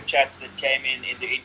chats that came in the intro.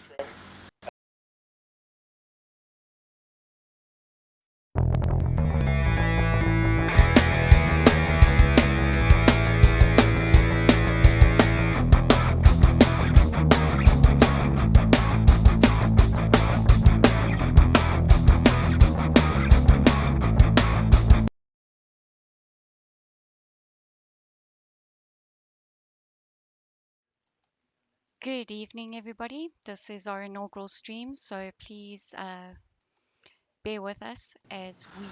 Good evening, everybody. This is our inaugural stream, so please bear with us as we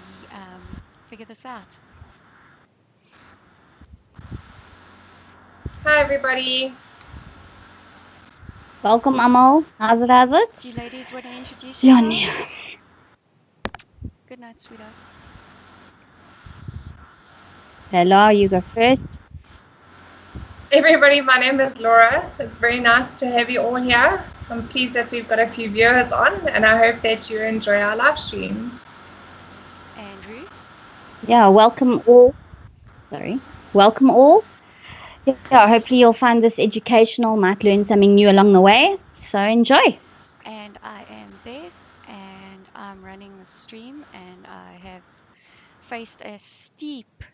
figure this out. Hi, everybody. Welcome, Amo. How's it? Do you ladies want to introduce Yeah, yourselves? Good night, sweetheart. Hello, you go first. Everybody, my name is Laura. It's very nice to have you all here. I'm pleased that we've got a few viewers on, and I hope that you enjoy our live stream. And Ruth? Yeah, welcome all. Welcome all. Yeah, hopefully you'll find this educational, might learn something new along the way. So enjoy. And I am Beth, and I'm running the stream, and I have faced a steep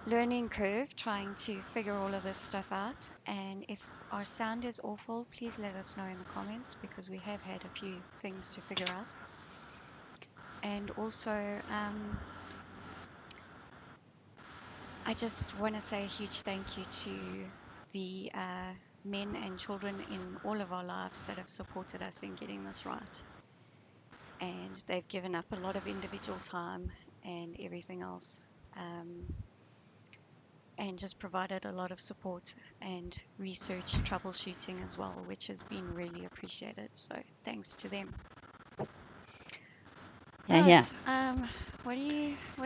learning curve trying to figure all of this stuff out. And if our sound is awful, please let us know in the comments because we have had a few things to figure out. And also, I just want to say a huge thank you to the men and children in all of our lives that have supported us in getting this right. And they've given up a lot of individual time and everything else, and just provided a lot of support and research troubleshooting as well, which has been really appreciated. So thanks to them. Yeah. What do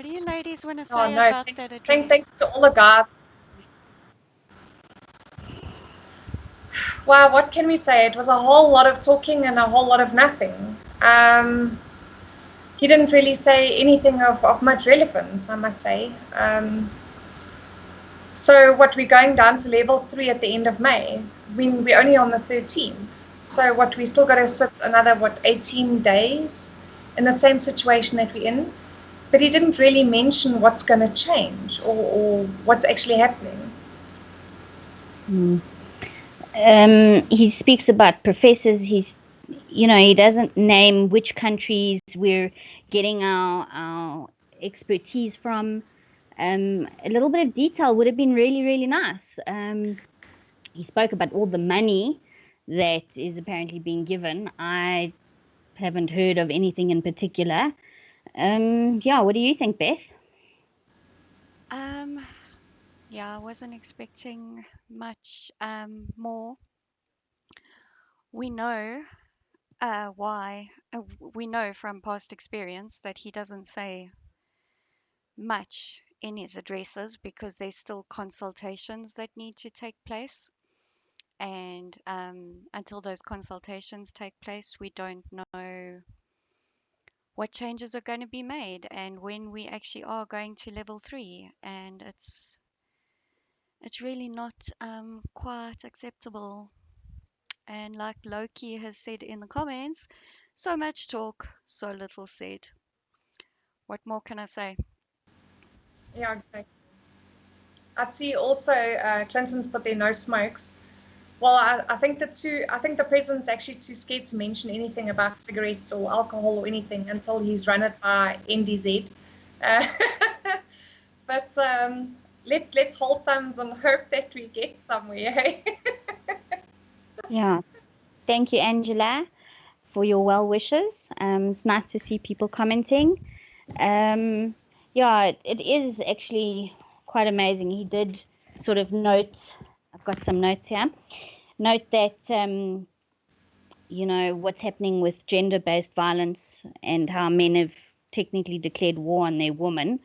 you ladies want to say Oh, no, about that address? thanks to all the guys. Wow, what can we say? It was a whole lot of talking and a whole lot of nothing. He didn't really say anything of much relevance, I must say. So what, we're going down to level 3 at the end of May, when we're only on the 13th. So what, we still got to sit another, 18 days in the same situation that we're in? But he didn't really mention what's going to change or what's actually happening. He speaks about professors. He doesn't name which countries we're getting our expertise from. A little bit of detail would have been really, really nice. He spoke about all the money that is apparently being given. I haven't heard of anything in particular. Yeah, what do you think, Beth? Yeah, I wasn't expecting much more. We know why. We know from past experience that he doesn't say much in his addresses because there's still consultations that need to take place. And until those consultations take place, we don't know what changes are going to be made and when we actually are going to level 3. And it's really not quite acceptable. And like Loki has said in the comments, so much talk, so little said. What more can I say? Yeah, exactly. I see also Clinton's put there no smokes. Well, I think the president's actually too scared to mention anything about cigarettes or alcohol or anything until he's run it by NDZ. Uh, but let's hold thumbs and hope that we get somewhere. Yeah. Thank you, Angela, for your well wishes. It's nice to see people commenting. Yeah, it is actually quite amazing. He did sort of note, I've got some notes here, note that, what's happening with gender-based violence and how men have technically declared war on their women.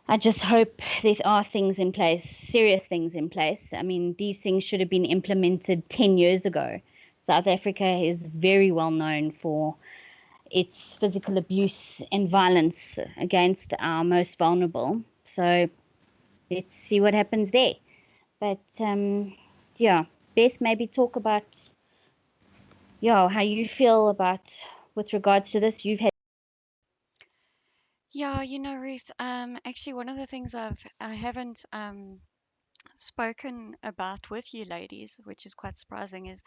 I just hope there are things in place, serious things in place. I mean, these things should have been implemented 10 years ago. South Africa is very well known for its physical abuse and violence against our most vulnerable. So let's see what happens there. But yeah, Beth, maybe talk about yeah, how you feel about with regards to this. You've had Yeah, Ruth, actually one of the things I haven't spoken about with you ladies, which is quite surprising, is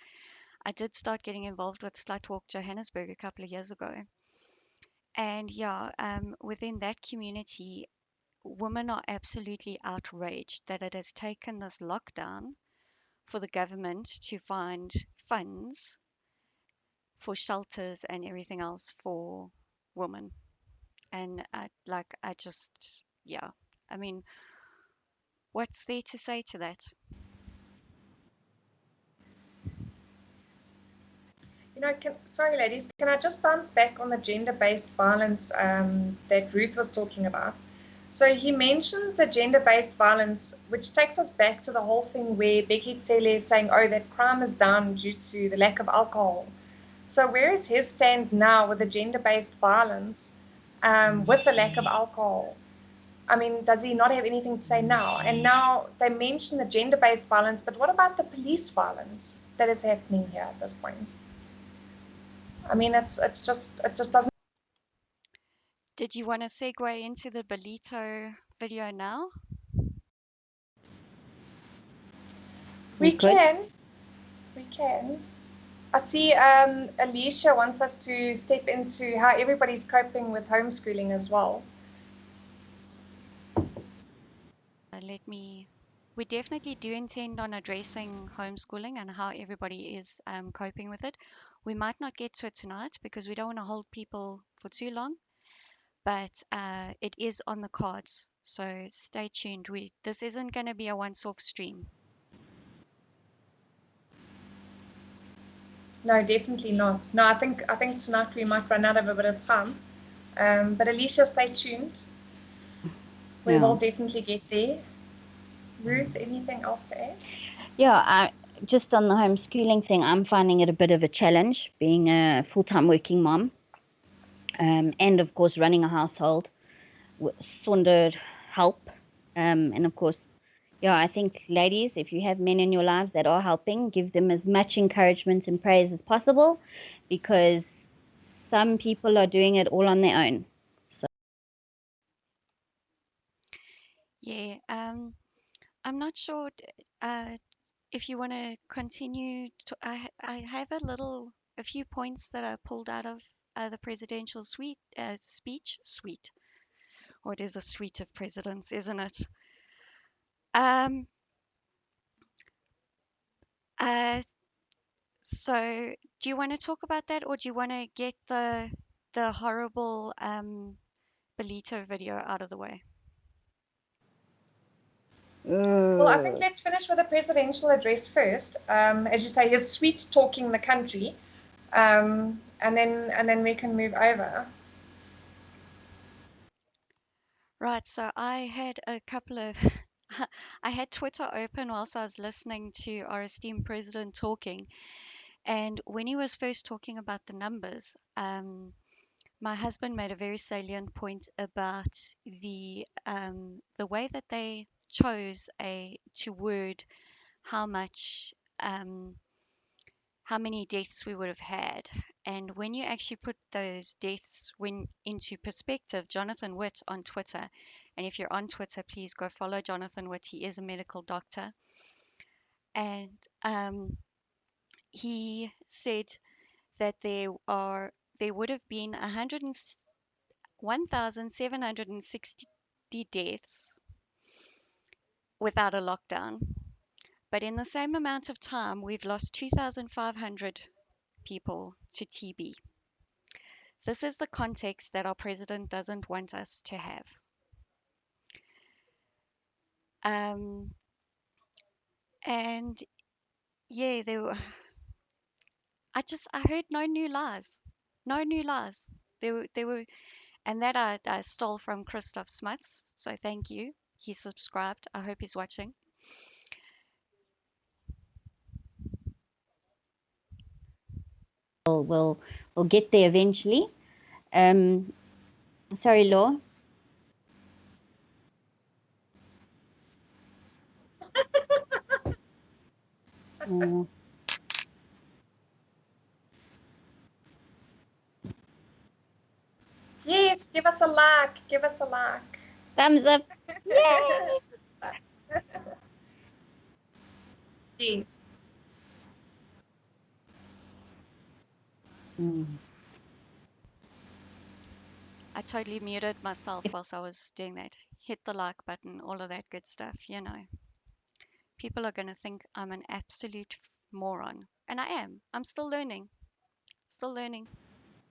I did start getting involved with Slut Walk Johannesburg a couple of years ago. And yeah, within that community, women are absolutely outraged that it has taken this lockdown for the government to find funds for shelters and everything else for women. And I just, yeah, I mean, what's there to say to that? Sorry, ladies, can I just bounce back on the gender-based violence that Ruth was talking about? So he mentions the gender-based violence, which takes us back to the whole thing where Becky Tsele is saying, oh, that crime is down due to the lack of alcohol. So where is his stand now with the gender-based violence, with the lack of alcohol? I mean, does he not have anything to say now? And now they mention the gender-based violence, but what about the police violence that is happening here at this point? I mean, it just doesn't. Did you want to segue into the Belito video now? we We could. can, we can. I see Alicia wants us to step into how everybody's coping with homeschooling as well. We definitely do intend on addressing homeschooling and how everybody is coping with it. We might not get to it tonight because we don't want to hold people for too long, but it is on the cards. So stay tuned. This isn't going to be a once-off stream. No, definitely not. No, I think tonight we might run out of a bit of time. But Alicia, stay tuned. We Yeah. will definitely get there. Ruth, anything else to add? Yeah, just on the homeschooling thing, I'm finding it a bit of a challenge being a full-time working mom, and of course running a household sonder help. And of course, yeah, I think ladies, if you have men in your lives that are helping, give them as much encouragement and praise as possible, because some people are doing it all on their own. So Yeah, I'm not sure if you want to continue. I have a few points that I pulled out of the presidential speech. Suite. Or it is a suite of presidents, isn't it? Um, uh, so do you want to talk about that, or do you want to get the horrible Belito video out of the way? Well, I think let's finish with the presidential address first. As you say, his sweet talking the country, and then we can move over. Right. So I had a couple of I had Twitter open whilst I was listening to our esteemed president talking, and when he was first talking about the numbers, my husband made a very salient point about the way that they chose to word how much how many deaths we would have had. And when you actually put those deaths into perspective, Jonathan Witt on Twitter, and if you're on Twitter, please go follow Jonathan Witt. He is a medical doctor, and he said that there would have been 1,760 deaths without a lockdown. But in the same amount of time, we've lost 2,500 people to TB. This is the context that our president doesn't want us to have. And yeah, I heard no new lies, no new lies. There were, and that I stole from Christoph Smuts. So thank you. He subscribed. I hope he's watching. we'll get there eventually. Sorry, Law. Give us a like. Give us a like. Thumbs up. Yay! Yes. I totally muted myself whilst I was doing that. Hit the like button, all of that good stuff, you know. People are going to think I'm an absolute moron. And I am. I'm still learning. Still learning.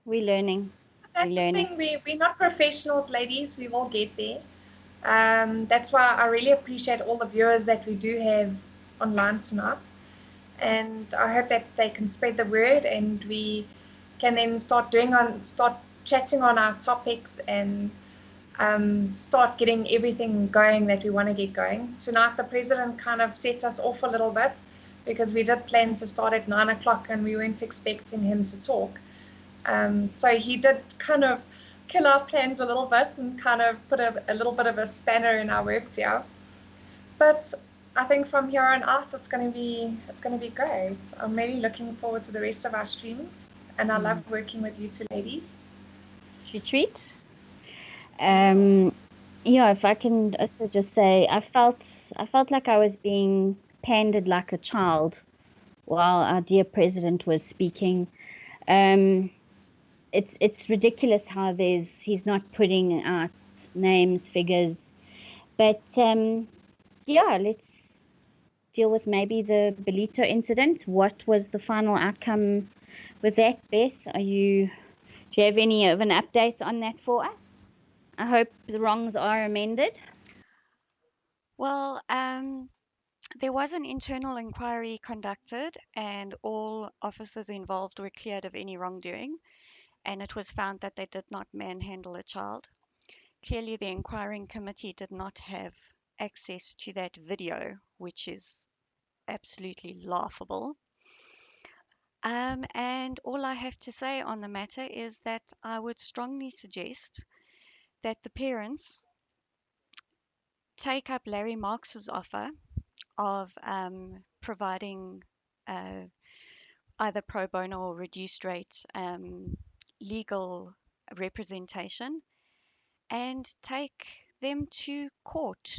We're learning. That's We're the learning. thing. We're not professionals, ladies. We will get there. That's why I really appreciate all the viewers that we do have online tonight. And I hope that they can spread the word and we can then start chatting on our topics and start getting everything going that we want to get going. Tonight, the president kind of set us off a little bit because we did plan to start at 9 o'clock and we weren't expecting him to talk. So he did kind of kill our plans a little bit and kind of put a little bit of a spanner in our works here. But I think from here on out, it's going to be great. I'm really looking forward to the rest of our streams, and I love working with you two ladies. Treat. If I can also just say, I felt like I was being pandered like a child while our dear president was speaking. It's ridiculous how he's not putting out names, figures, but let's deal with maybe the Belito incident. What was the final outcome with that, Beth? Do you have any of an update on that for us? I hope the wrongs are amended. Well, there was an internal inquiry conducted, and all officers involved were cleared of any wrongdoing, and it was found that they did not manhandle a child. Clearly, the inquiring committee did not have access to that video, which is absolutely laughable. And all I have to say on the matter is that I would strongly suggest that the parents take up Larry Marx's offer of providing either pro bono or reduced rate legal representation and take them to court.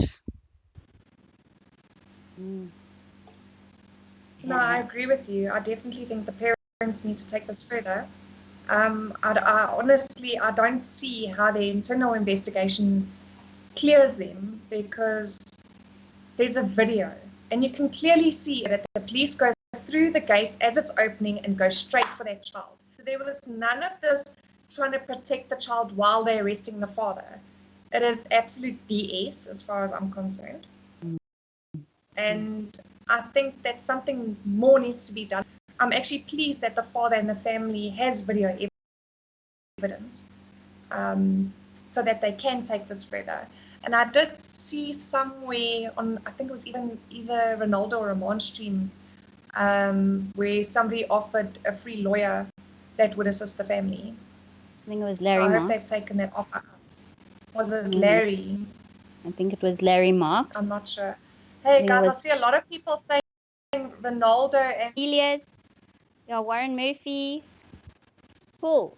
No, I agree with you. I definitely think the parents need to take this further. I honestly, I don't see how the internal investigation clears them because there's a video and you can clearly see that the police go through the gates as it's opening and go straight for that child. So there was none of this trying to protect the child while they're arresting the father. It is absolute BS as far as I'm concerned. And I think that something more needs to be done. I'm actually pleased that the father and the family has video evidence so that they can take this further. And I did see somewhere on, I think it was either Ronaldo or Ramon's stream, where somebody offered a free lawyer that would assist the family. I think it was Larry So I hope Marx. they've taken that offer. Was it Larry? I think it was Larry Marx. I'm not sure. Hey guys, I see a lot of people saying Ronaldo and Elias. Yeah, Warren Murphy. Cool.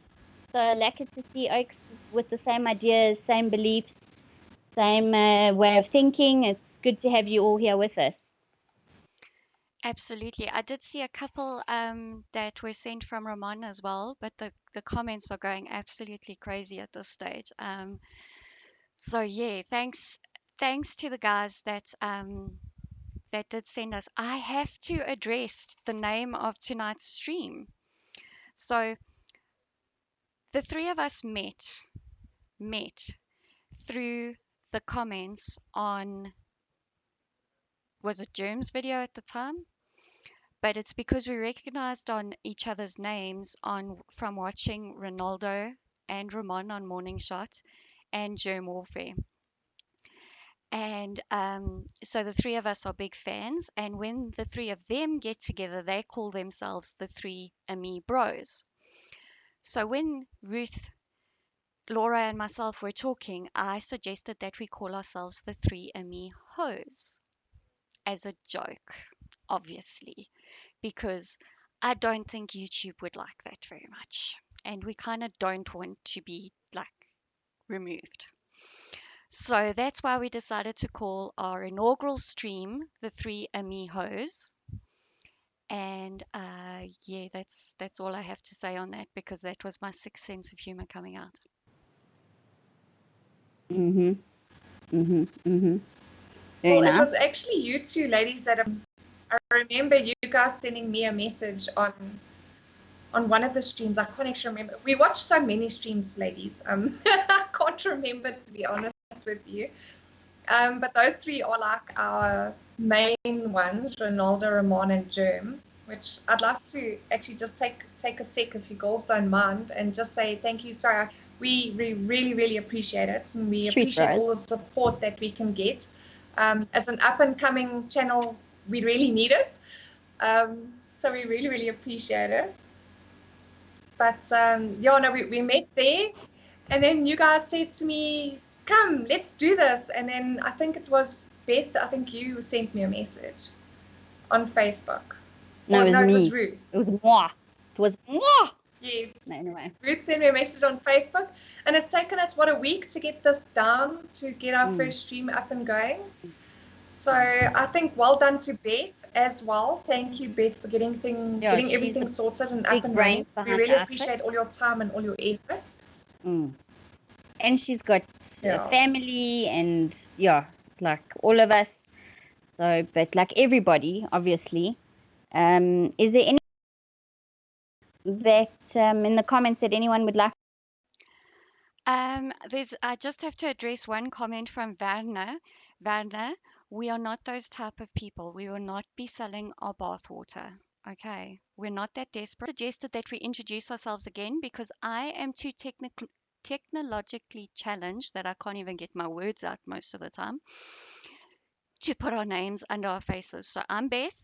So lucky to see Oaks with the same ideas, same beliefs, same way of thinking. It's good to have you all here with us. Absolutely. I did see a couple that were sent from Ramon as well, but the comments are going absolutely crazy at this stage. So yeah, thanks to the guys that that did send us. I have to address the name of tonight's stream. So the three of us met through the comments on, was it Germ's video at the time? But it's because we recognized on each other's names from watching Ronaldo and Ramon on Morning Shot and Germ Warfare. And so the three of us are big fans. And when the three of them get together, they call themselves the Three Bros. So when Ruth, Laura, and myself were talking, I suggested that we call ourselves the Three AmiHo's as a joke, obviously, because I don't think YouTube would like that very much. And we kind of don't want to be like removed. So that's why we decided to call our inaugural stream the Three AmiHo's. And yeah, that's all I have to say on that, because that was my sixth sense of humor coming out. Very Well, it nice. was actually you two ladies that I remember you guys sending me a message on one of the streams. I can't actually remember. We watched so many streams, ladies. I can't remember, to be honest with you. But those three are like our main ones, Ronaldo, Roman, and Germ, which I'd like to actually just take a sec, if you girls don't mind, and just say thank you. Sorry, we really, really appreciate it, and we appreciate all the support that we can get. As an up-and-coming channel, we really need it. So we really, really appreciate it. But yeah, no, we met there, and then you guys said to me, come, let's do this. And then I think it was Beth, I think you sent me a message on Facebook. No, it was me. Ruth. It was moi. It was moi. Yes. No, anyway. Ruth sent me a message on Facebook, and it's taken us, a week to get this down, to get our first stream up and going. So I think well done to Beth as well. Thank you, Beth, for getting everything sorted and up and running. We really appreciate all your time and all your effort. And she's got a family, and like all of us. So, but like everybody, obviously. Is there any that in the comments that anyone would like? I just have to address one comment from Werner. Werner, we are not those type of people. We will not be selling our bathwater. Okay, we're not that desperate. Suggested that we introduce ourselves again, because I am too technologically challenged that I can't even get my words out most of the time to put our names under our faces. So I'm Beth,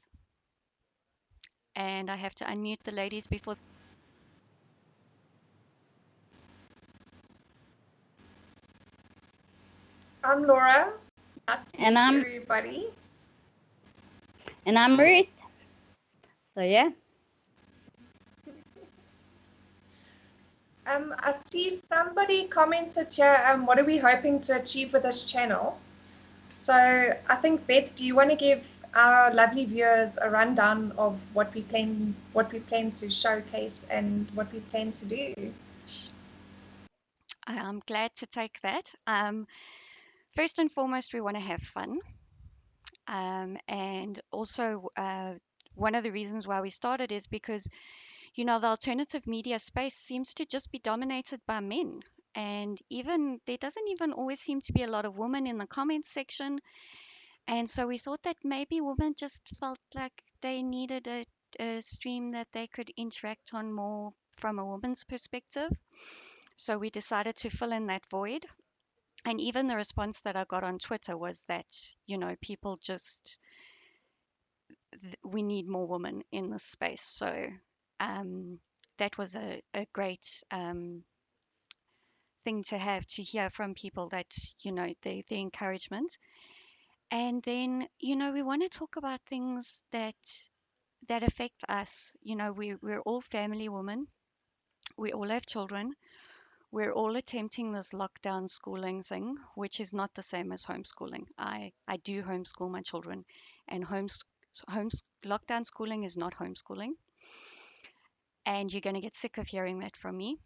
and I have to unmute the ladies before. I'm Laura. And I'm everybody. And I'm Ruth. So yeah. I see somebody commented here, what are we hoping to achieve with this channel? So I think, Beth, do you want to give our lovely viewers a rundown of what we plan to showcase and what we plan to do? I'm glad to take that. First and foremost, we want to have fun. And also, one of the reasons why we started is because, the alternative media space seems to just be dominated by men. And there doesn't even always seem to be a lot of women in the comments section. And so we thought that maybe women just felt like they needed a stream that they could interact on more from a woman's perspective. So we decided to fill in that void. And even the response that I got on Twitter was that, people just, we need more women in this space. So that was a great thing to hear from people, that, the encouragement. And then, we want to talk about things that affect us. We're all family women. We all have children. We're all attempting this lockdown schooling thing, which is not the same as homeschooling. I do homeschool my children, and lockdown schooling is not homeschooling. And you're going to get sick of hearing that from me.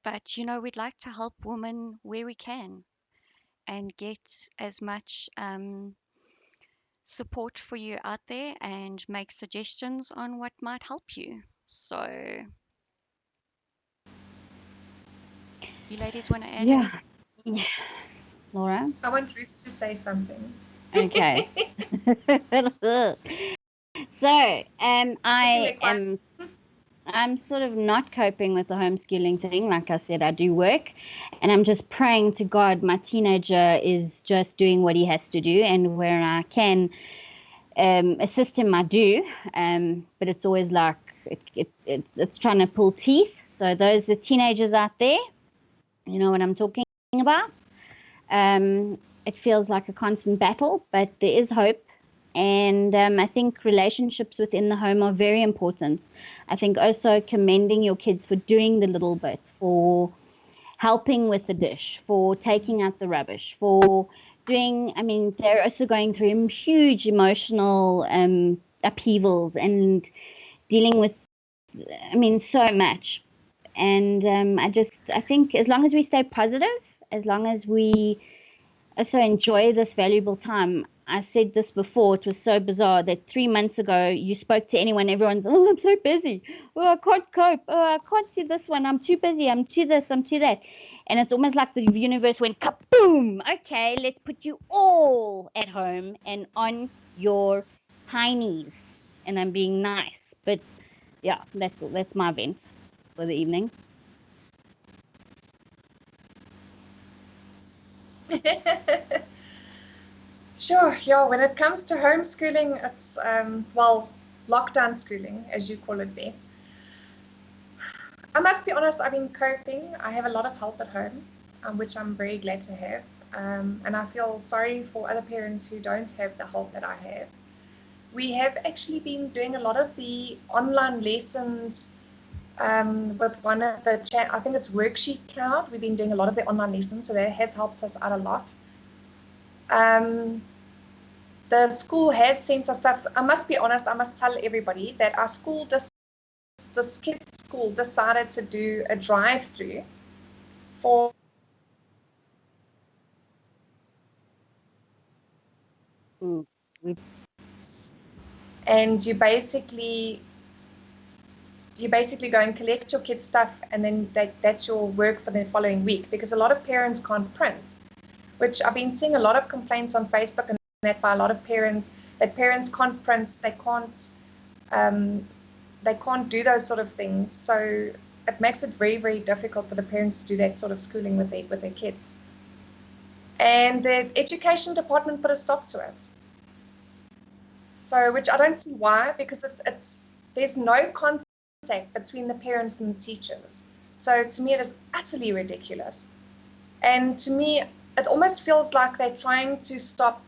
But, we'd like to help women where we can and get as much support for you out there, and make suggestions on what might help you. So, you ladies want to add anything? Yeah. Laura? I want Ruth to say something. Okay. So, I'm sort of not coping with the homeschooling thing. Like I said, I do work, and I'm just praying to God my teenager is just doing what he has to do, and where I can assist him, I do. But it's always like it's trying to pull teeth. So those the teenagers out there, you know what I'm talking about. It feels like a constant battle, but there is hope. And I think relationships within the home are very important. I think also commending your kids for doing the little bit, for helping with the dish, for taking out the rubbish, for doing, I mean, they're also going through huge emotional upheavals and dealing with, I mean, so much. And I think as long as we stay positive, as long as we also enjoy this valuable time. I said this before, it was so bizarre that 3 months ago you spoke to anyone, everyone's, oh, I'm so busy. Oh, I can't cope. Oh, I can't see this one. I'm too busy. I'm too this. I'm too that. And it's almost like the universe went kaboom. Okay, let's put you all at home and on your high knees. And I'm being nice. But yeah, that's my event for the evening. Sure, yeah, when it comes to homeschooling, it's, well, lockdown schooling, as you call it, Beth. I must be honest, I've been coping. I have a lot of help at home, which I'm very glad to have. And I feel sorry for other parents who don't have the help that I have. We have actually been doing a lot of the online lessons with one of the, I think it's Worksheet Cloud. We've been doing a lot of the online lessons, so that has helped us out a lot. The school has sent us stuff. I must be honest, I must tell everybody that our school, this kids' school, decided to do a drive-through for and you basically go and collect your kids' stuff, and then that's your work for the following week, because a lot of parents can't print, which I've been seeing a lot of complaints on Facebook and that by a lot of parents, that parents can't print, they can't do those sort of things. So it makes it very, very difficult for the parents to do that sort of schooling with their kids. And the education department put a stop to it. So, which I don't see why, because there's no contact between the parents and the teachers. So to me, it is utterly ridiculous. And to me, it almost feels like they're trying to stop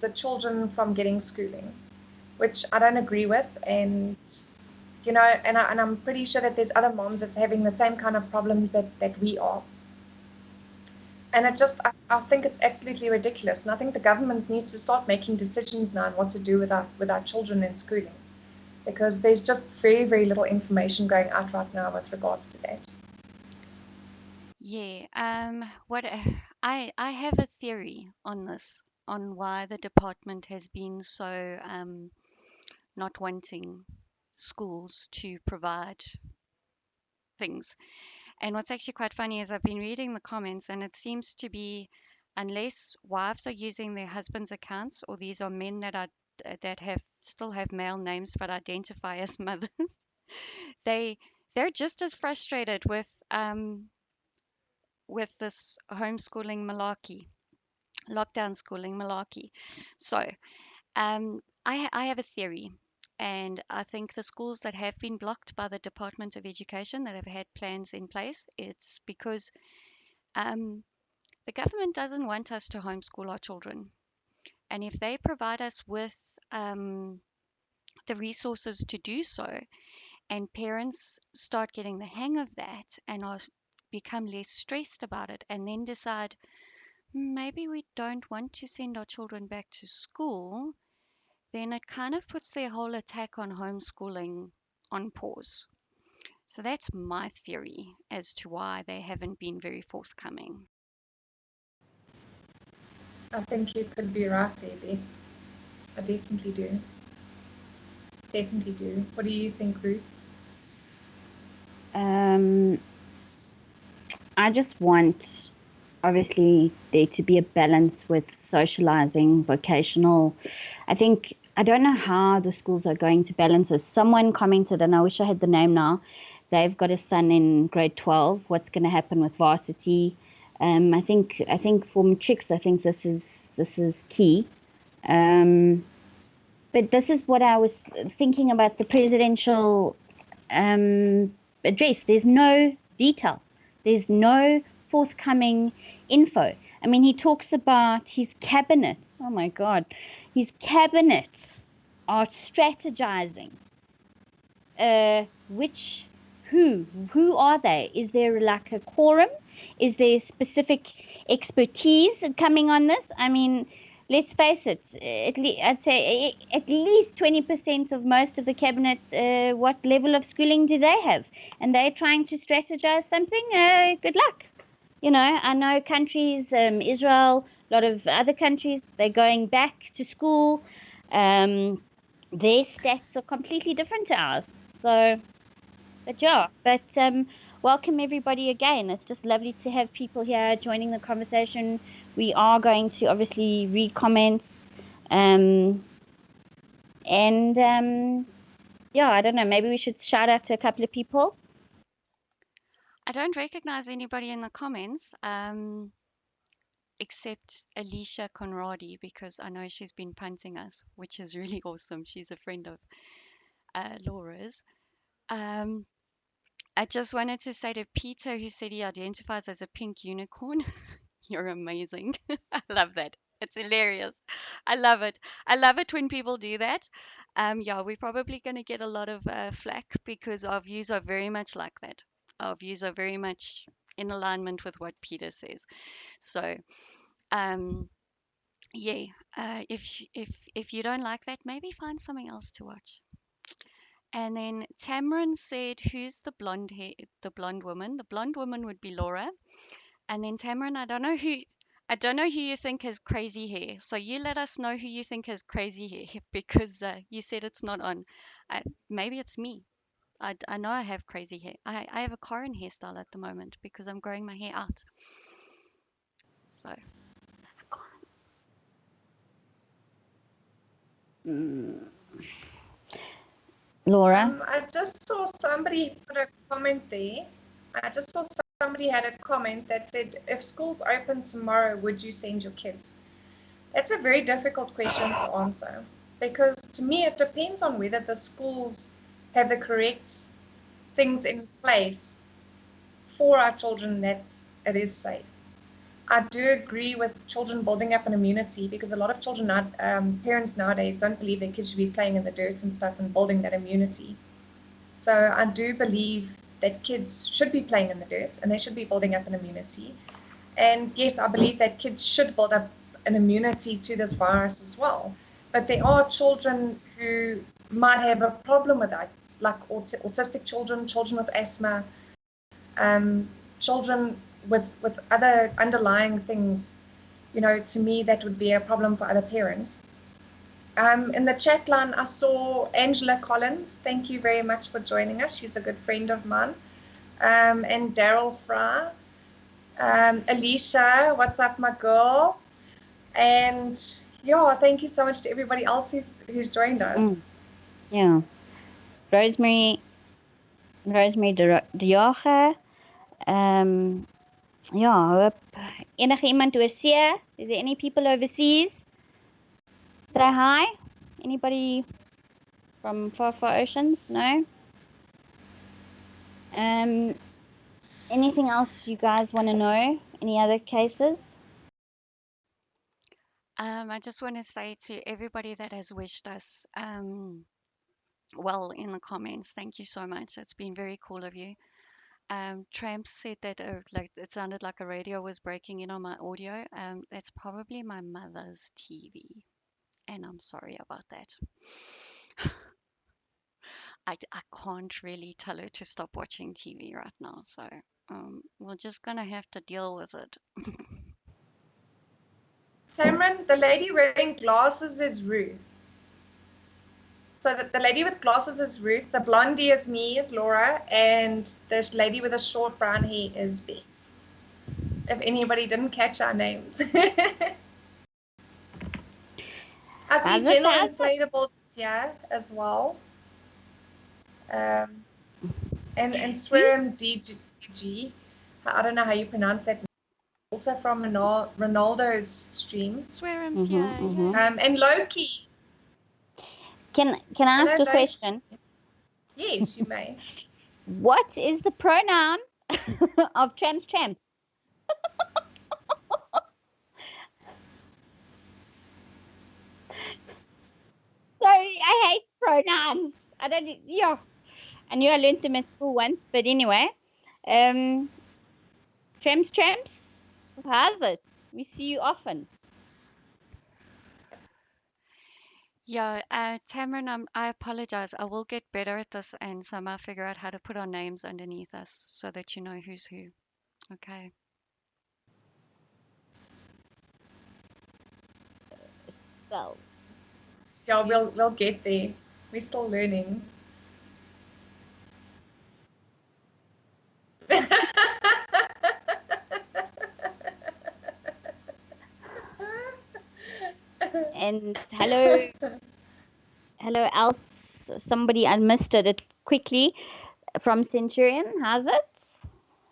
the children from getting schooling, which I don't agree with. And you know, and I'm pretty sure that there's other moms that's having the same kind of problems that we are. And I think it's absolutely ridiculous. And I think the government needs to start making decisions now on what to do with our children in schooling, because there's just very, very little information going out right now with regards to that. Yeah, what I have a theory on this, on why the department has been so not wanting schools to provide things. And what's actually quite funny is I've been reading the comments, and it seems to be, unless wives are using their husbands' accounts, or these are men that still have male names but identify as mothers, they're just as frustrated with this homeschooling malarkey, lockdown schooling malarkey. So I have a theory, and I think the schools that have been blocked by the Department of Education, that have had plans in place, it's because the government doesn't want us to homeschool our children. And if they provide us with the resources to do so, and parents start getting the hang of that and become less stressed about it, and then decide, maybe we don't want to send our children back to school, then it kind of puts their whole attack on homeschooling on pause. So that's my theory as to why they haven't been very forthcoming. I think you could be right, baby. I definitely do. Definitely do. What do you think, Ruth? I just want, obviously, there to be a balance with socializing, vocational. I don't know how the schools are going to balance this. Someone commented, and I wish I had the name now, they've got a son in grade 12. What's going to happen with varsity? I think for matrics, I think this is key. But this is what I was thinking about the presidential address. There's no detail. There's no forthcoming info. I mean, he talks about his cabinet. Oh my God. His cabinet are strategizing which Who are they? Is there like a quorum? Is there specific expertise coming on this? I mean, let's face it, I'd say at least 20% of most of the cabinets, what level of schooling do they have? And they're trying to strategize something, good luck. You know, I know countries, Israel, a lot of other countries, they're going back to school. Their stats are completely different to ours. So, but yeah, welcome everybody again. It's just lovely to have people here joining the conversation. We are going to obviously read comments. Yeah, I don't know, maybe we should shout out to a couple of people. I don't recognize anybody in the comments, except Alicia Conradi, because I know she's been punting us, which is really awesome. She's a friend of Laura's. I just wanted to say to Peter, who said he identifies as a pink unicorn, you're amazing. I love that. It's hilarious. I love it. I love it when people do that. Yeah, we're probably going to get a lot of flack because our views are very much like that. Our views are very much in alignment with what Peter says. So, um, yeah, if you don't like that, maybe find something else to watch. And then Tamron said, "Who's the blonde hair? The blonde woman? The blonde woman would be Laura." And then Tamron, I don't know who you think has crazy hair. So you let us know who you think has crazy hair because you said it's not on. Maybe it's me. I know I have crazy hair. I have a Karen hairstyle at the moment because I'm growing my hair out. So Laura? I just saw somebody put a comment there. I just saw somebody had a comment that said, if schools open tomorrow, would you send your kids? That's a very difficult question to answer because to me it depends on whether the schools have the correct things in place for our children that it is safe. I do agree with children building up an immunity because a lot of children, parents nowadays don't believe their kids should be playing in the dirt and stuff and building that immunity. So I do believe that kids should be playing in the dirt and they should be building up an immunity. And yes, I believe that kids should build up an immunity to this virus as well. But there are children who might have a problem with that, like autistic children, children with asthma, children with other underlying things. You know, to me, that would be a problem for other parents. In the chat line, I saw Angela Collins. Thank you very much for joining us. She's a good friend of mine. And Daryl Fry. Alicia, what's up, my girl? And yeah, thank you so much to everybody else who's joined us. Yeah. Rosemary de Jager. Ja, hoop enige iemand oorsee? Is there any people overseas? Say hi. Anybody from far oceans? No? Anything else you guys want to know? Any other cases? I just want to say to everybody that has wished us well in the comments, thank you so much. It's been very cool of you. Tramp said that like it sounded like a radio was breaking in on my audio. That's probably my mother's TV, and I'm sorry about that. I can't really tell her to stop watching TV right now, so we're just gonna have to deal with it. Tamron, the lady wearing glasses is Ruth. So the lady with glasses is Ruth, the blondie is me, is Laura, and the lady with the short brown hair is Beth. If anybody didn't catch our names. I see General Inflatables here as well. And Swerim DG. I don't know how you pronounce that. Also from Ronaldo's stream. Swearums, yeah. And Loki. Can I ask a question? Yes, you may. What is the pronoun of Tramp's Tramp? Sorry, I hate pronouns. I don't. Yeah. I knew I learned them at school once, but anyway. Tramps, how's it? We see you often. Yeah, Tamron, I apologize. I will get better at this and somehow figure out how to put our names underneath us so that you know who's who. Okay. So, Yeah, we'll get there. We're still learning. and hello, else. Somebody I missed it quickly from Centurion. How's it?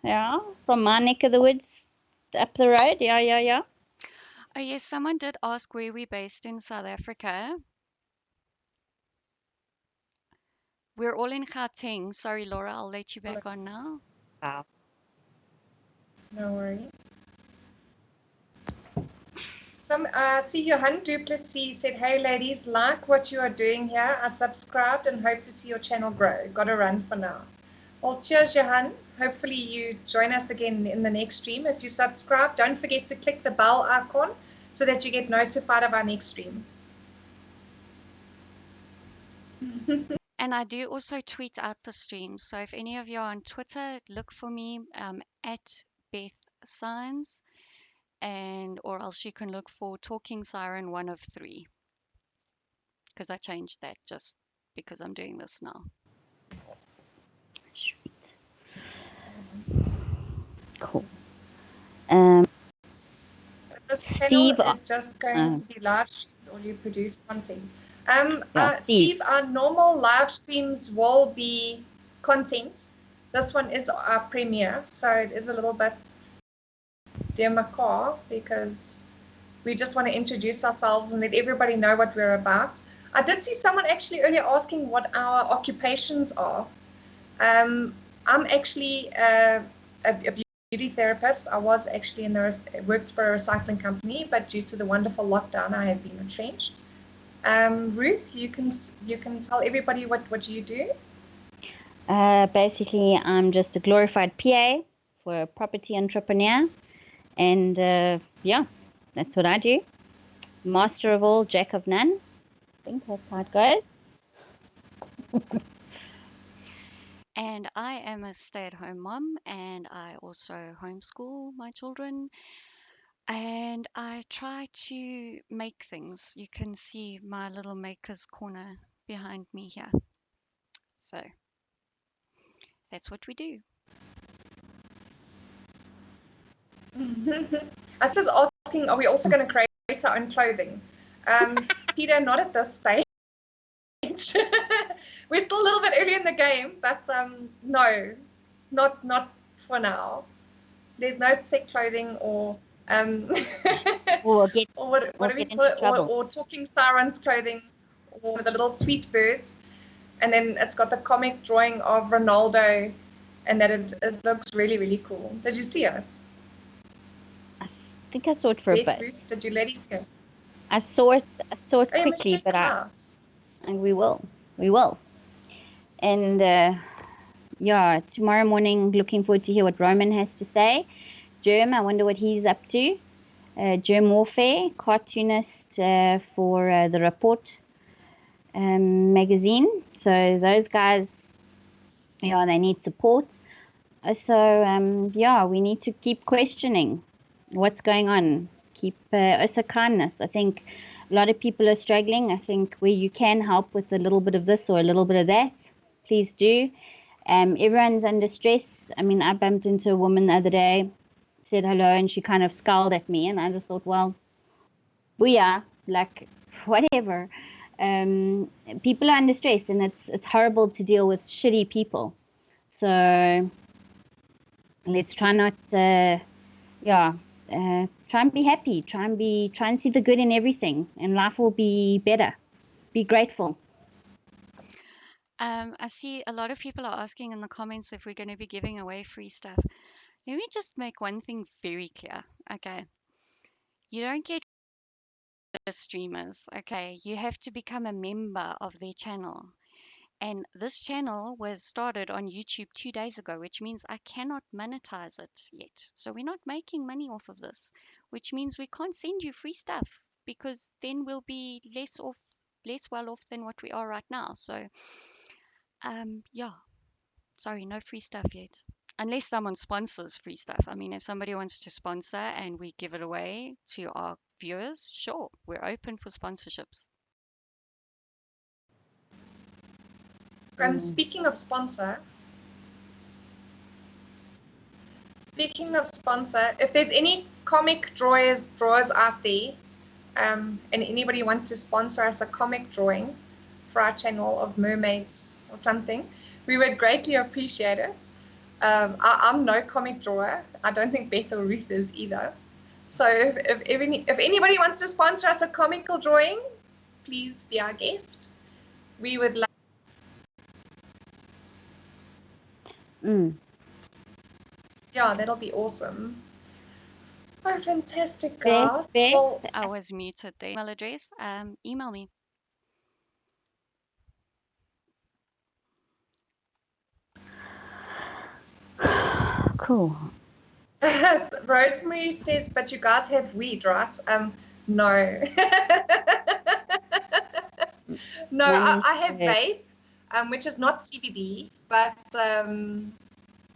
Yeah, from my neck of the woods, up the road. Yeah. Oh, yes, someone did ask where we're based in South Africa. We're all in Gauteng. Sorry, Laura, I'll let you back on now. Wow. No worry. See Johan Duplessis said, "Hey ladies, like what you are doing here. I subscribed and hope to see your channel grow. Got to run for now." Well, cheers, Johan. Hopefully you join us again in the next stream. If you subscribe, don't forget to click the bell icon so that you get notified of our next stream. And I do also tweet out the streams. So if any of you are on Twitter, look for me at Beth Signs, and or else you can look for Talking Siren 1 of 3, because I changed that just because I'm doing this now. Cool. This Steve, channel is just going to be live streams or you produce content. yeah, Steve, our normal live streams will be content. This one is our premiere, so it is a little bit demacor because we just want to introduce ourselves and let everybody know what we're about. I did see someone actually earlier asking what our occupations are. I'm actually a beauty therapist. I was actually worked for a recycling company, but due to the wonderful lockdown, I have been retrenched. Ruth, you can tell everybody what you do. Basically, I'm just a glorified PA for a property entrepreneur, and yeah, that's what I do. Master of all, jack of none. I think that's how it goes. And I am a stay-at-home mom, and I also homeschool my children. And I try to make things. You can see my little maker's corner behind me here. So that's what we do. I was asking, are we also going to create our own clothing? Peter, not at this stage. We're still a little bit early in the game, but no, not for now. There's no tech clothing or We'll get, or what we'll do we get call into it? trouble. Or talking sirens clothing, or the little tweet birds, and then it's got the comic drawing of Ronaldo, and that it looks really really cool. Did you see it? I think I saw it for a bit. Ruth, did you ladies see it? I saw it Oh, you must quickly, check but them out. and we will. And yeah, tomorrow morning, looking forward to hear what Roman has to say. Germ, I wonder what he's up to. Germ Warfare, cartoonist for the Report magazine. So those guys, yeah, they need support. So yeah, we need to keep questioning what's going on. Keep also kindness. I think a lot of people are struggling. I think where you can help with a little bit of this or a little bit of that, please do. Everyone's under stress. I mean, I bumped into a woman the other day, said hello, and she kind of scowled at me, and I just thought, well, booyah, like whatever. People are under stress, and it's horrible to deal with shitty people. So let's try not, try and be happy. Try and see the good in everything, and life will be better. Be grateful. I see a lot of people are asking in the comments if we're going to be giving away free stuff. Let me just make one thing very clear. Okay. You don't get the streamers. Okay. You have to become a member of their channel. And this channel was started on YouTube 2 days ago, which means I cannot monetize it yet. So we're not making money off of this, which means we can't send you free stuff because then we'll be less well off than what we are right now. So, yeah, sorry, no free stuff yet. Unless someone sponsors free stuff. I mean, if somebody wants to sponsor and we give it away to our viewers, sure, we're open for sponsorships. Speaking of sponsor, if there's any comic drawers out there, and anybody wants to sponsor us a comic drawing for our channel of mermaids or something, we would greatly appreciate it. I'm no comic drawer. I don't think Beth or Ruth is either. So if anybody wants to sponsor us a comical drawing, please be our guest. We would love. Yeah, that'll be awesome. Oh, fantastic, guys. Well, I was muted there. Email address, email me. Cool. Rosemary says, but you guys have weed, right? No. No, I have vape, which is not CBD, but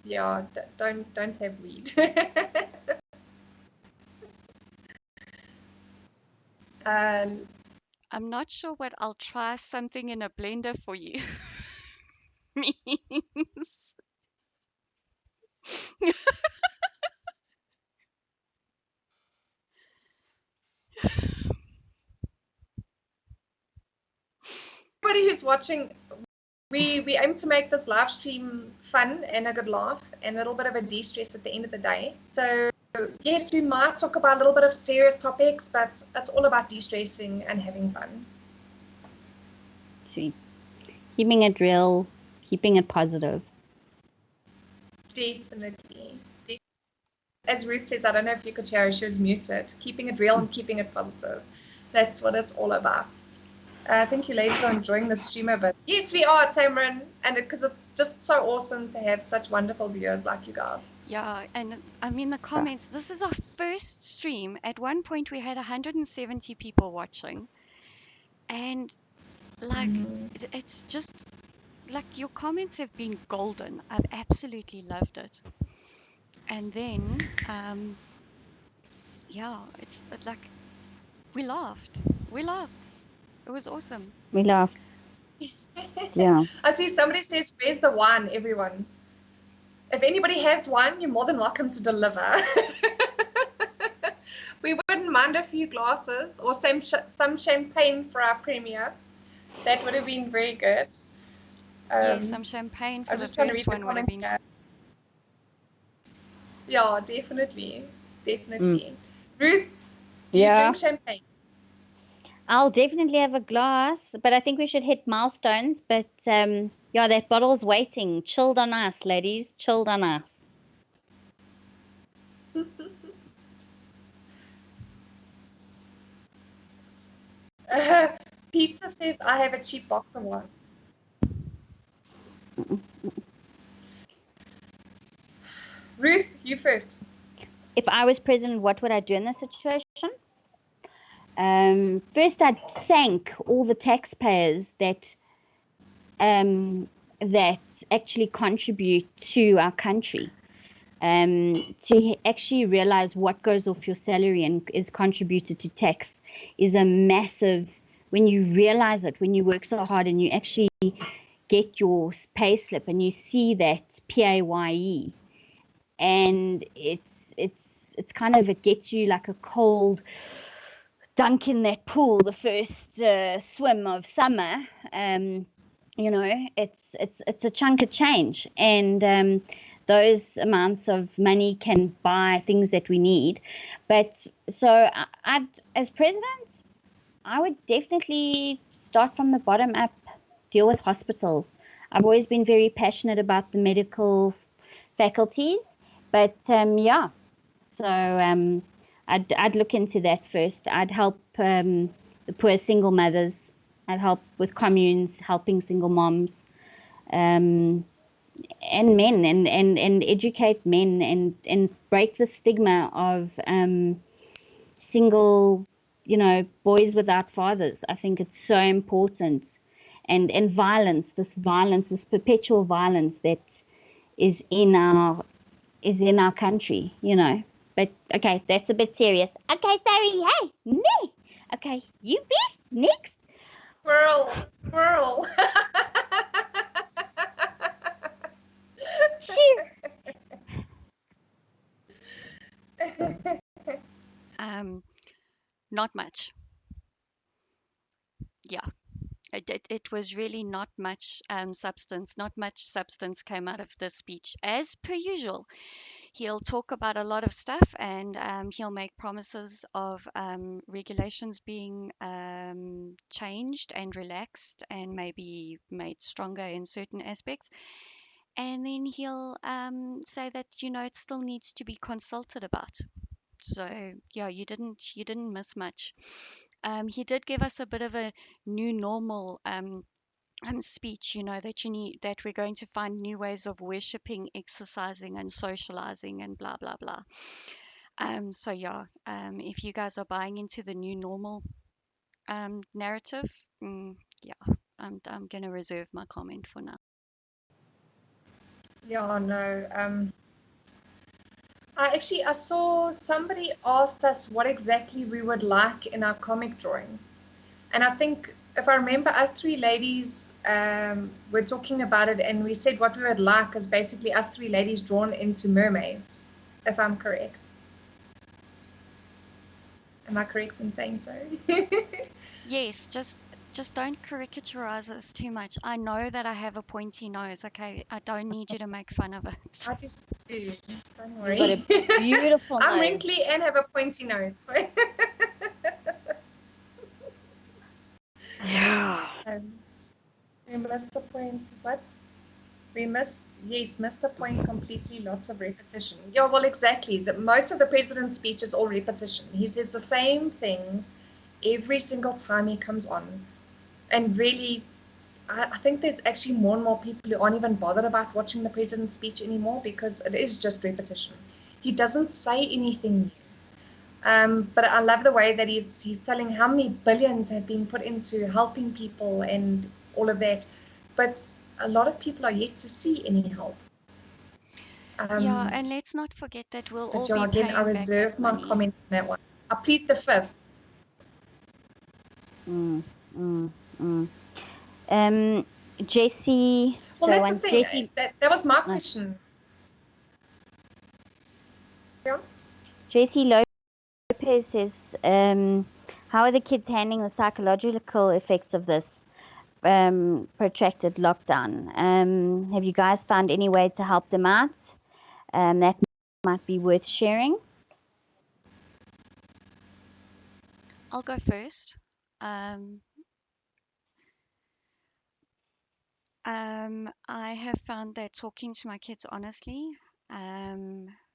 yeah, don't have weed. I'm not sure what I'll try something in a blender for you means. Everybody who's watching, we aim to make this live stream fun and a good laugh and a little bit of a de-stress at the end of the day. So yes, we might talk about a little bit of serious topics, but it's all about de-stressing and having fun. Sweet. Keeping it real, keeping it positive. Definitely. As Ruth says, I don't know if you could hear her, she was muted. Keeping it real and keeping it positive. That's what it's all about. I think you ladies are enjoying the stream a bit. Yes, we are, Tamron, and because it's just so awesome to have such wonderful viewers like you guys. Yeah, and I mean the comments, this is our first stream. At one point we had 170 people watching. And like it's just like your comments have been golden. I've absolutely loved it. And then yeah, it's like we laughed. It was awesome. We laughed. Yeah. I see somebody says, where's the wine, everyone? If anybody has wine, you're more than welcome to deliver. We wouldn't mind a few glasses or some champagne for our premiere. That would have been very good. Yes, some champagne for the first one would have been. Yeah, definitely. Ruth, do you drink champagne? I'll definitely have a glass, but I think we should hit milestones. But yeah, that bottle's waiting. Chilled on us, ladies. Chilled on us. Peter says, I have a cheap box of wine. Ruth, you first. If I was president, what would I do in this situation? First, I'd thank all the taxpayers that actually contribute to our country. To actually realize what goes off your salary and is contributed to tax is a massive, when you realize it, when you work so hard and you actually get your pay slip and you see that PAYE, and it's kind of, it gets you like a cold dunk in that pool, the first swim of summer. You know, it's a chunk of change, and those amounts of money can buy things that we need. But so I'd, as president, I would definitely start from the bottom up, deal with hospitals. I've always been very passionate about the medical faculties, but yeah, so I'd look into that first. I'd help the poor single mothers. I'd help with communes, helping single moms. and men, and educate men, and break the stigma of single, boys without fathers. I think it's so important. And violence, this perpetual violence that is in our country, But okay, that's a bit serious. Okay, sorry. Hey, me. Okay, you best next. Squirrel. Sure. Not much. Yeah. It was really not much substance. Not much substance came out of this speech, as per usual. He'll talk about a lot of stuff, and he'll make promises of regulations being changed and relaxed and maybe made stronger in certain aspects. And then he'll say that it still needs to be consulted about. So yeah, you didn't miss much. He did give us a bit of a new normal speech, that we're going to find new ways of worshipping, exercising, and socializing, and blah blah blah. So yeah, if you guys are buying into the new normal narrative, yeah, I'm gonna reserve my comment for now. Yeah, no. I saw somebody asked us what exactly we would like in our comic drawing. And I think, if I remember, us three ladies were talking about it, and we said what we would like is basically us three ladies drawn into mermaids, if I'm correct. Am I correct in saying so? Yes, just don't caricaturize us too much. I know that I have a pointy nose, okay? I don't need you to make fun of it. I do too. Don't You've worry. got a beautiful I'm nose. wrinkly and have a pointy nose. Yeah. We missed the point. What? We missed the point completely. Lots of repetition. Yeah, well, exactly. Most of the president's speech is all repetition. He says the same things every single time he comes on. And really, I think there's actually more and more people who aren't even bothered about watching the president's speech anymore, because it is just repetition. He doesn't say anything new. But I love the way that he's telling how many billions have been put into helping people and all of that. But a lot of people are yet to see any help. Yeah, and let's not forget that we'll all But yeah, be again, I paying back reserve that my money. comment on that one. I plead the fifth. Jesse. Well, that's the thing. Jesse, That was my question. Yeah. Jesse Lopez says, how are the kids handling the psychological effects of this protracted lockdown? Have you guys found any way to help them out? That might be worth sharing. I'll go first. I have found that talking to my kids honestly,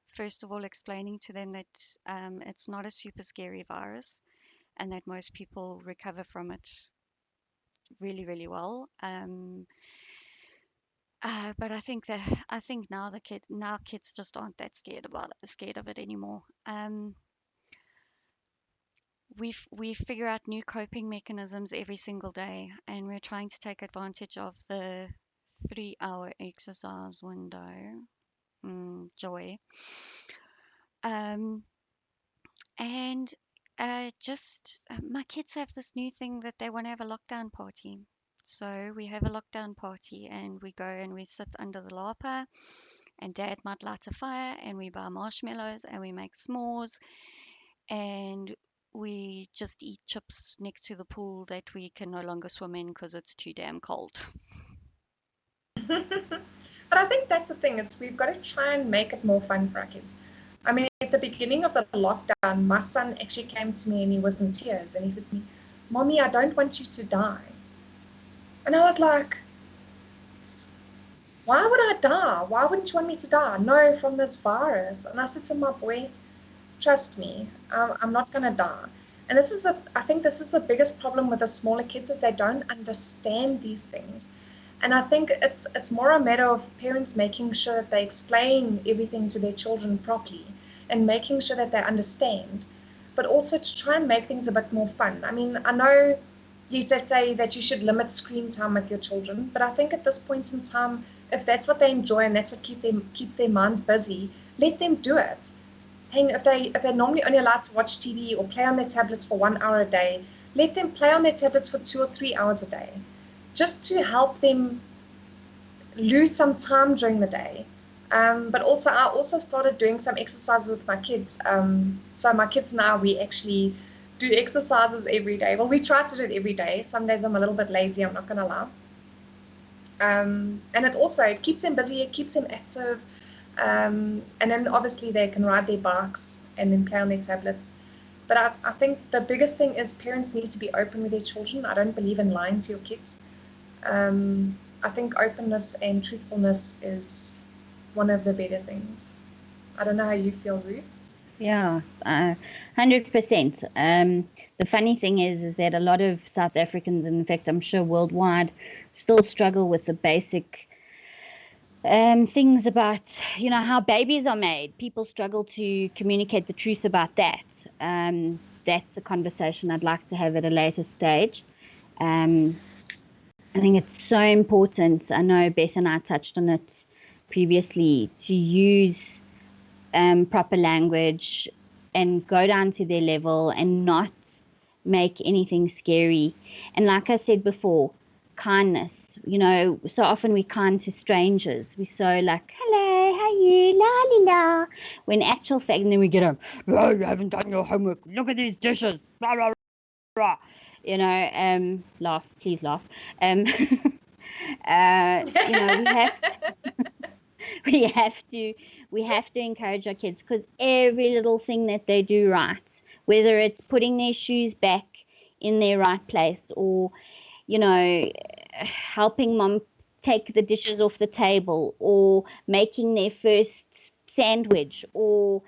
first of all, explaining to them that it's not a super scary virus and that most people recover from it really, really well. But I think now kids just aren't that scared of it anymore. We figure out new coping mechanisms every single day, and we're trying to take advantage of the 3-hour exercise window. Joy. Um, and just my kids have this new thing that they want to have a lockdown party. So we have a lockdown party, and we go and we sit under the lapa, and Dad might light a fire, and we buy marshmallows, and we make s'mores, and we just eat chips next to the pool that we can no longer swim in because it's too damn cold. But I think that's the thing, is we've got to try and make it more fun for our kids. I mean, at the beginning of the lockdown, my son actually came to me and he was in tears, and he said to me, "Mommy, I don't want you to die." And I was like, "Why would I die? Why wouldn't you want me to die?" "No, from this virus." And I said to my boy, "Trust me, I'm not going to die." And I think this is the biggest problem with the smaller kids, is they don't understand these things. And I think it's more a matter of parents making sure that they explain everything to their children properly and making sure that they understand, but also to try and make things a bit more fun. I mean, I know, yes, they say that you should limit screen time with your children, but I think at this point in time, if that's what they enjoy and that's what keeps their minds busy, let them do it. If they're normally only allowed to watch TV or play on their tablets for 1 hour a day, let them play on their tablets for 2 or 3 hours a day, just to help them lose some time during the day. But also, I also started doing some exercises with my kids. So my kids now, we actually do exercises every day. Well, we try to do it every day. Some days I'm a little bit lazy, I'm not going to lie. And it keeps them busy, it keeps them active. And then obviously they can ride their bikes and then play on their tablets. But I think the biggest thing is parents need to be open with their children. I don't believe in lying to your kids. I think openness and truthfulness is one of the better things. I don't know how you feel, Ruth. Yeah, 100%. The funny thing is that a lot of South Africans, and in fact, I'm sure worldwide, still struggle with the basic things about, how babies are made. People struggle to communicate the truth about that. That's a conversation I'd like to have at a later stage. I think it's so important. I know Beth and I touched on it previously, to use proper language and go down to their level and not make anything scary. And like I said before, kindness. So often we're kind to strangers. We're so like, hello, how are you? La la la. When actual fact, and then we get home, oh, you haven't done your homework. Look at these dishes. Blah, blah, blah. Laugh, please laugh. We have to encourage our kids, because every little thing that they do right, whether it's putting their shoes back in their right place, or helping mom take the dishes off the table, or making their first sandwich, or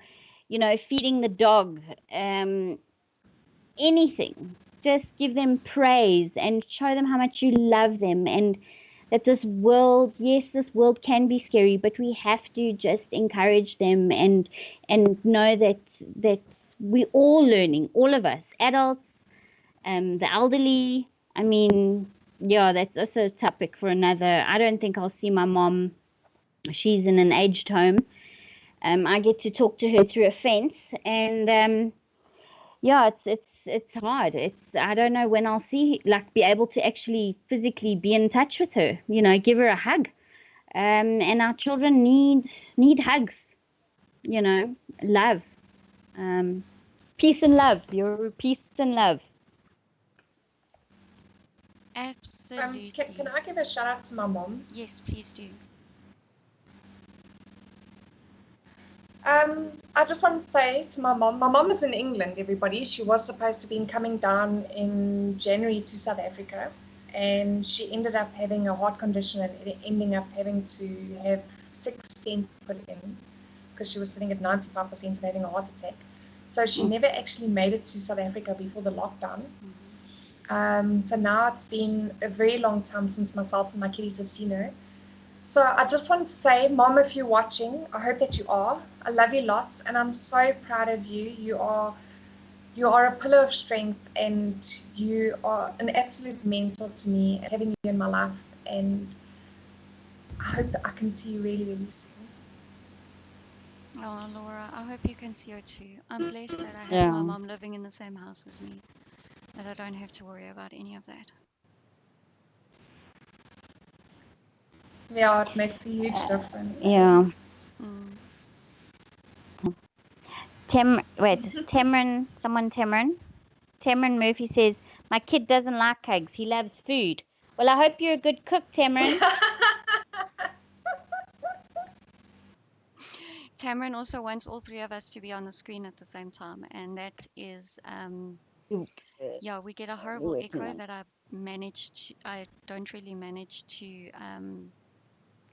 feeding the dog, anything, just give them praise and show them how much you love them, and that this world can be scary, but we have to just encourage them and know that we're all learning, all of us, adults, the elderly. I mean, yeah, that's also a topic for another. I don't think I'll see my mom. She's in an aged home. I get to talk to her through a fence, and yeah, it's hard. I don't know when I'll be able to actually physically be in touch with her, give her a hug. And our children need hugs, love. Peace and love. Your peace and love. Absolutely. Can I give a shout out to my mom? Yes, please do. I just want to say to my mom is in England, everybody. She was supposed to be coming down in January to South Africa, and she ended up having a heart condition and ending up having to have 6 stents put in, because she was sitting at 95% of having a heart attack. So she never actually made it to South Africa before the lockdown. So now it's been a very long time since myself and my kiddies have seen her. So I just want to say, Mom, if you're watching, I hope that you are. I love you lots, and I'm so proud of you. You are a pillar of strength, and you are an absolute mentor to me, having you in my life. And I hope that I can see you really, really soon. Oh, Laura, I hope you can see her too. I'm blessed that I have my mom living in the same house as me, that I don't have to worry about any of that. Yeah, it makes a huge difference. Yeah. Mm. Tamron Murphy says, my kid doesn't like hugs. He loves food. Well, I hope you're a good cook, Tamron. Tamron also wants all three of us to be on the screen at the same time, and that is, yeah, we get a horrible echo that I don't really manage to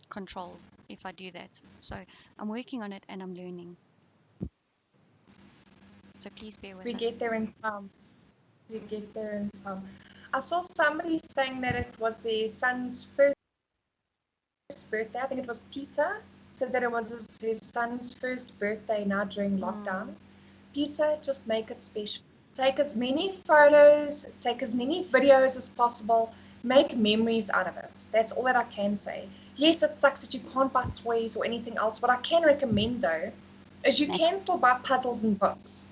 control if I do that. So I'm working on it and I'm learning. So please bear with us. We get there in time. I saw somebody saying that it was their son's first birthday. I think it was Peter said that it was his son's first birthday now during lockdown. Peter, just make it special. Take as many photos, take as many videos as possible, make memories out of it. That's all that I can say. Yes, it sucks that you can't buy toys or anything else. What I can recommend though is you can still buy puzzles and books.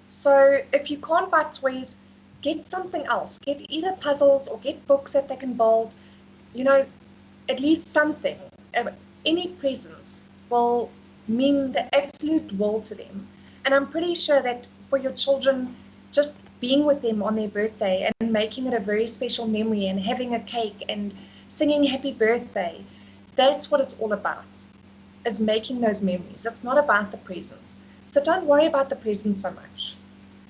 So if you can't buy toys, get something else. Get either puzzles or get books that they can build. You know, at least something. Any presents will mean the absolute world to them. And I'm pretty sure that for your children, just being with them on their birthday and making it a very special memory and having a cake and singing happy birthday, that's what it's all about, is making those memories. It's not about the presents. So don't worry about the presents so much.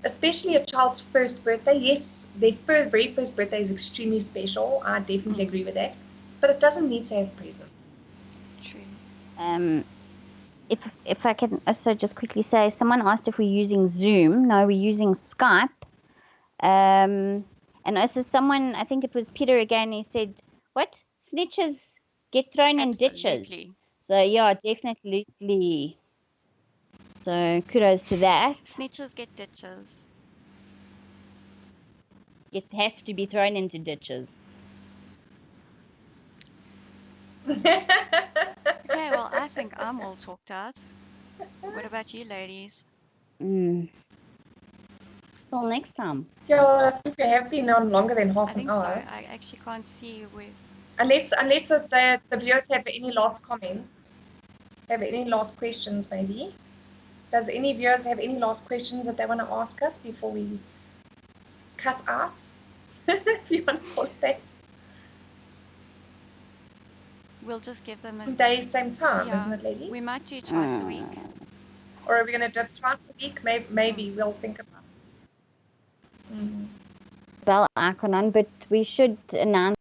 Especially a child's first birthday. Yes, their very first birthday is extremely special. I definitely agree with that. But it doesn't need to have presents. True. If I can also just quickly say, someone asked if we're using Zoom. No, we're using Skype. And also someone, I think it was Peter again, he said, what? Snitches get thrown in ditches. Absolutely. So yeah, definitely. So kudos to that. Snitches get ditches. You have to be thrown into ditches. Okay, well, I think I'm all talked out. What about you, ladies? Till next time. Yeah, well, I think we have been on longer than half I an think so. hour. I actually can't see where. Unless the viewers have any last comments, have any last questions maybe. Does any viewers have any last questions that they want to ask us before we cut out? If you want to call it that. We'll just give them a Day, same time, Yeah, isn't it, ladies? We might do twice a week. Or are we going to do it twice a week? Maybe we'll think about it. Bell icon on, but we should announce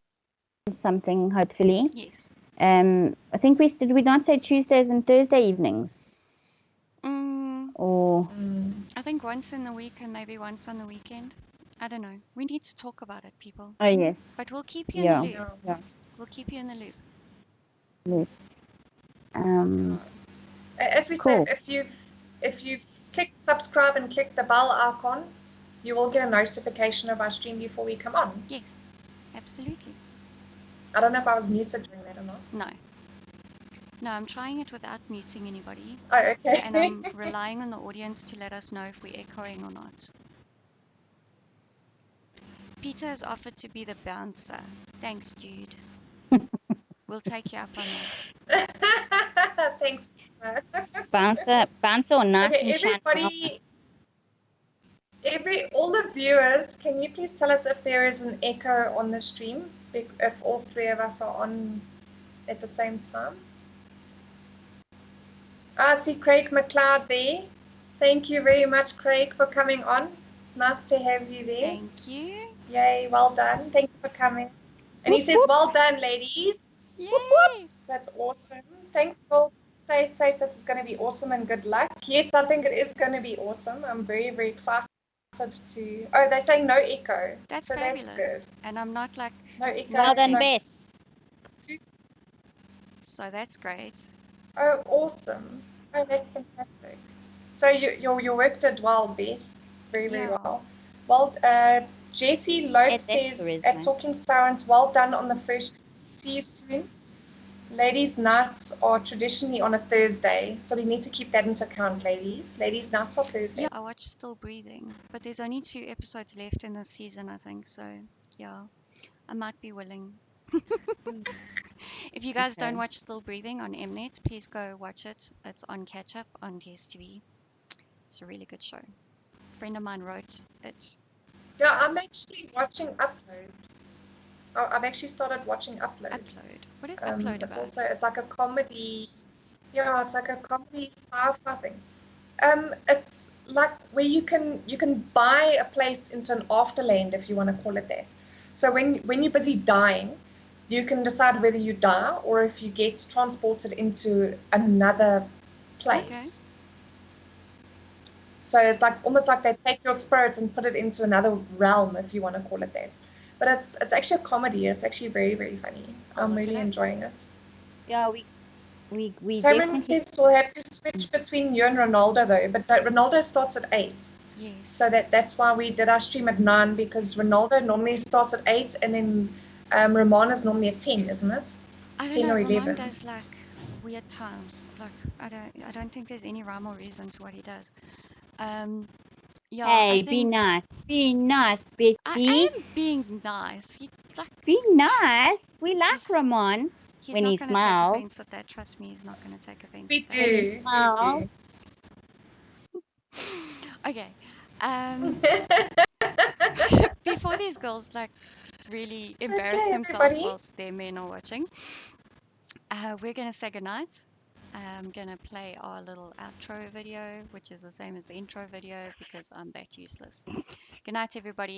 something hopefully. Yes. I think did we not say Tuesdays and Thursday evenings? Or I think once in the week and maybe once on the weekend. I don't know. We need to talk about it, people. oh yes. But we'll keep you in the loop. Yeah. We'll keep you in the loop. Yes. As we Cool. said, if you click subscribe and click the bell icon, you will get a notification of our stream before we come on. Yes, absolutely. I don't know if I was muted during that or not. No, I'm trying it without muting anybody. Oh, okay. And I'm relying on the audience to let us know if we're echoing or not. Peter has offered to be the bouncer. Thanks, Jude. We'll take you up on that. Thanks. Bouncer or knight Okay, and shine. everybody, all the viewers, can you please tell us if there is an echo on the stream? If all three of us are on at the same time? I see Craig McLeod there. Thank you very much, Craig, for coming on. It's nice to have you there. Thank you. Yay, well done. Thank you for coming. And he says, well done, ladies. Yay! That's awesome. Thanks, Phil. Stay safe. This is going to be awesome and good luck. Yes, I think it is going to be awesome. I'm very, very excited to... Oh, they're saying no echo. That's so fabulous. That's good. And I'm not like... No echo. Well done, Beth. So that's great. Oh, awesome. Oh, that's fantastic. So your work did well, Beth. Very, very well. Well, Jessie Lope says at Talking Sirens, well done on the first. See you soon. Ladies' nights are traditionally on a Thursday, so we need to keep that into account, ladies. Ladies' nights are Thursday. Yeah, I watched Still Breathing, but there's only 2 episodes left in this season, I think. So, yeah, I might be willing. If you guys don't watch Still Breathing on Mnet, please go watch it. It's on Catch Up on DSTV. It's a really good show. A friend of mine wrote it. Yeah, I'm actually watching Upload. I've actually started watching Upload. Upload. What is Upload about? It's like a comedy. Yeah, it's like a comedy sci-fi thing. It's like where you can buy a place into an afterland, if you want to call it that. So when you're busy dying, you can decide whether you die or if you get transported into another place. Okay. So it's like almost like they take your spirit and put it into another realm, if you want to call it that. But it's actually a comedy. It's actually very, very funny. I'm really enjoying it. Yeah, we Cameron definitely. says we'll have to switch between you and Ronaldo though, but Ronaldo starts at 8. Yes. So that's why we did our stream at 9, because Ronaldo normally starts at 8 and then Romana's normally at 10, isn't it? I don't 10 know. or Ramon 11. does like weird times. Like I don't think there's any rhyme or reason to what he does. Yeah, I Hey, be think nice. Be nice, I Betsy. am being nice. He like Be nice. We like he's Ramon he's when not he gonna take smiles. offense at that. Trust me, he's not gonna take offense We at When he do. We smiles. do. that. Okay. Before these girls like really embarrass Okay, themselves everybody. whilst their men are watching, we're gonna say goodnight. I'm gonna play our little outro video, which is the same as the intro video because I'm that useless. Good night, everybody.